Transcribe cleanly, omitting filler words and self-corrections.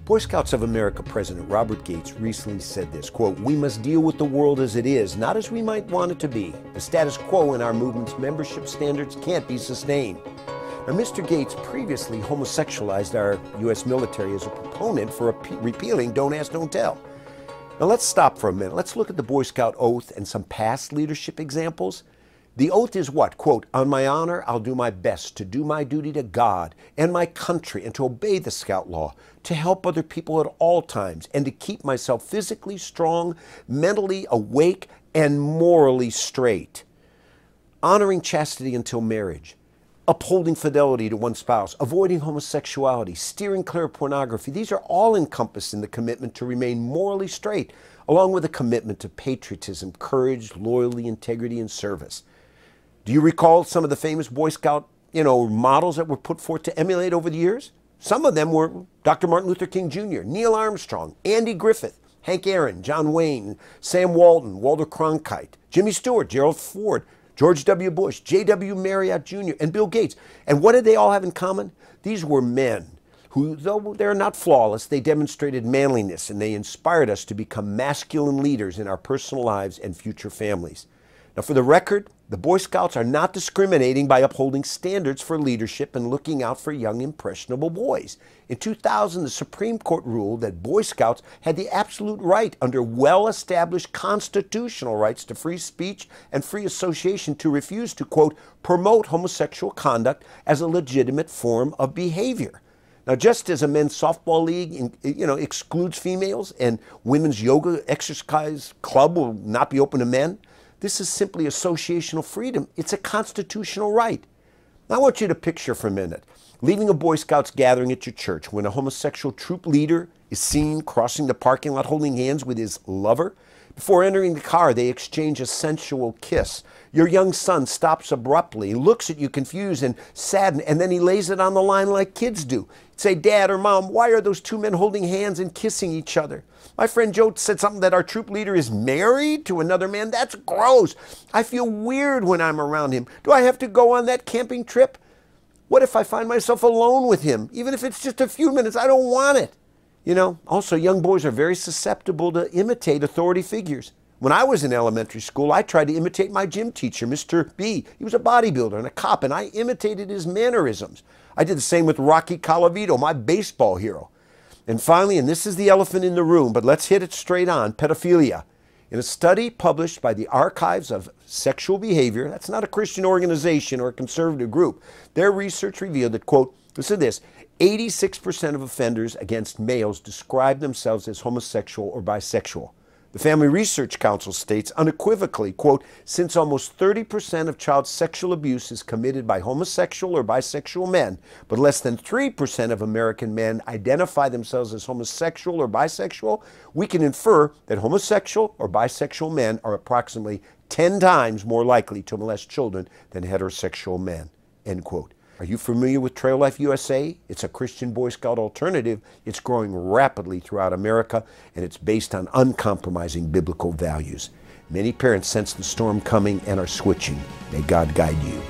Boy Scouts of America President Robert Gates recently said this, quote, "We must deal with the world as it is, not as we might want it to be. The status quo in our movement's membership standards can't be sustained." Now, Mr. Gates previously homosexualized our U.S. military as a proponent for repealing Don't Ask, Don't Tell. Now let's stop for a minute. Let's look at the Boy Scout oath and some past leadership examples. The oath is what? Quote, "On my honor, I'll do my best to do my duty to God and my country and to obey the Scout law, to help other people at all times, and to keep myself physically strong, mentally awake, and morally straight. Honoring chastity until marriage, upholding fidelity to one spouse, avoiding homosexuality, steering clear of pornography. These are all encompassed in the commitment to remain morally straight, along with a commitment to patriotism, courage, loyalty, integrity, and service." Do you recall some of the famous Boy Scout, models that were put forth to emulate over the years? Some of them were Dr. Martin Luther King Jr., Neil Armstrong, Andy Griffith, Hank Aaron, John Wayne, Sam Walton, Walter Cronkite, Jimmy Stewart, Gerald Ford, George W. Bush, J.W. Marriott Jr., and Bill Gates. And what did they all have in common? These were men who, though they're not flawless, they demonstrated manliness and they inspired us to become masculine leaders in our personal lives and future families. Now, for the record, the Boy Scouts are not discriminating by upholding standards for leadership and looking out for young, impressionable boys. In 2000, the Supreme Court ruled that Boy Scouts had the absolute right, under well-established constitutional rights to free speech and free association, to refuse to, quote, "promote homosexual conduct as a legitimate form of behavior." Now, just as a men's softball league, excludes females and women's yoga exercise club will not be open to men, this is simply associational freedom. It's a constitutional right. Now, I want you to picture for a minute leaving a Boy Scouts gathering at your church when a homosexual troop leader is seen crossing the parking lot holding hands with his lover. Before entering the car, they exchange a sensual kiss. Your young son stops abruptly, looks at you confused and saddened, and then he lays it on the line like kids do. You'd say, "Dad or Mom, why are those two men holding hands and kissing each other?" My friend Joe said something that our troop leader is married to another man. That's gross. I feel weird when I'm around him. Do I have to go on that camping trip? What if I find myself alone with him? Even if it's just a few minutes, I don't want it. Also, young boys are very susceptible to imitate authority figures. When I was in elementary school, I tried to imitate my gym teacher, Mr. B. He was a bodybuilder and a cop, and I imitated his mannerisms. I did the same with Rocky Colavito, my baseball hero. And finally, and this is the elephant in the room, but let's hit it straight on, pedophilia. In a study published by the Archives of Sexual Behavior, that's not a Christian organization or a conservative group, their research revealed that, quote, listen to this, 86% of offenders against males describe themselves as homosexual or bisexual. The Family Research Council states unequivocally, quote, "Since almost 30% of child sexual abuse is committed by homosexual or bisexual men, but less than 3% of American men identify themselves as homosexual or bisexual, we can infer that homosexual or bisexual men are approximately 10 times more likely to molest children than heterosexual men," end quote. Are you familiar with Trail Life USA? It's a Christian Boy Scout alternative. It's growing rapidly throughout America, and it's based on uncompromising biblical values. Many parents sense the storm coming and are switching. May God guide you.